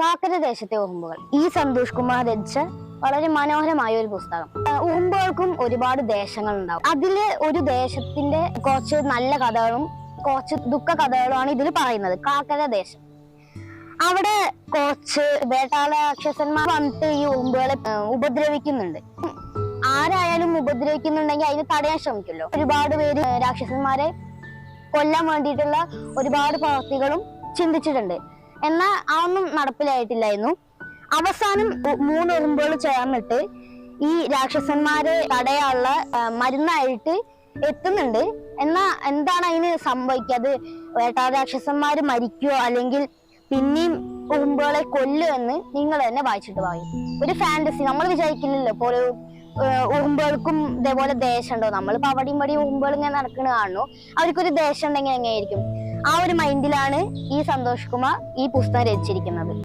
കാക്കര ദേശത്തെ ഉറുമ്പുകൾ ഈ സന്തോഷ് കുമാർ രചിച്ച വളരെ മനോഹരമായ ഒരു പുസ്തകം. ഉറുമ്പുകൾക്കും ഒരുപാട് ദേശങ്ങൾ ഉണ്ടാവും. അതില് ഒരു ദേശത്തിന്റെ കുറച്ച് നല്ല കഥകളും കുറച്ച് ദുഃഖ കഥകളുമാണ് ഇതിൽ പറയുന്നത്. കാക്കര ദേശം, അവിടെ കുറച്ച് വേട്ടാള രാക്ഷസന്മാർ വന്നിട്ട് ഈ ഉറുമ്പുകളെ ഉപദ്രവിക്കുന്നുണ്ട്. ആരായാലും ഉപദ്രവിക്കുന്നുണ്ടെങ്കിൽ അതിന് തടയാൻ ശ്രമിക്കുമല്ലോ. ഒരുപാട് പേര് രാക്ഷസന്മാരെ കൊല്ലാൻ വേണ്ടിയിട്ടുള്ള ഒരുപാട് പ്രവൃത്തികളും ചിന്തിച്ചിട്ടുണ്ട്. എന്നാൽ അതൊന്നും നടപ്പിലായിട്ടില്ലായിരുന്നു. അവസാനം 3 ഉറുമ്പുകൾ ചേർന്നിട്ട് ഈ രാക്ഷസന്മാരെ തടയാനുള്ള മരുന്നായിട്ട് എത്തുന്നുണ്ട്. എന്നാ എന്താണ് അതിന് സംഭവിക്കാതെ? വേട്ടാ രാക്ഷസന്മാര് മരിക്കുകയോ അല്ലെങ്കിൽ പിന്നെയും ഉറുമ്പുകളെ കൊല്ലുമെന്ന് നിങ്ങൾ തന്നെ വായിച്ചിട്ട് പറയും. ഒരു ഫാന്റസി. നമ്മൾ വിചാരിക്കില്ലല്ലോ ഇപ്പോൾ ഒരു ഉറുമ്പുകൾക്കും ഇതേപോലെ ദേശം ഉണ്ടോ. നമ്മളിപ്പോ അവിടെയും ഇവിടെയും ഉറുമ്പുകൾ ഇങ്ങനെ നടക്കണ കാണുന്നു. അവർക്കൊരു ദേശം ഉണ്ടെങ്കിൽ എങ്ങനെയായിരിക്കും? ആ ഒരു മൈൻഡിലാണ് ഈ സന്തോഷ് കുമാർ ഈ പുസ്തകം രചിച്ചിരിക്കുന്നത്.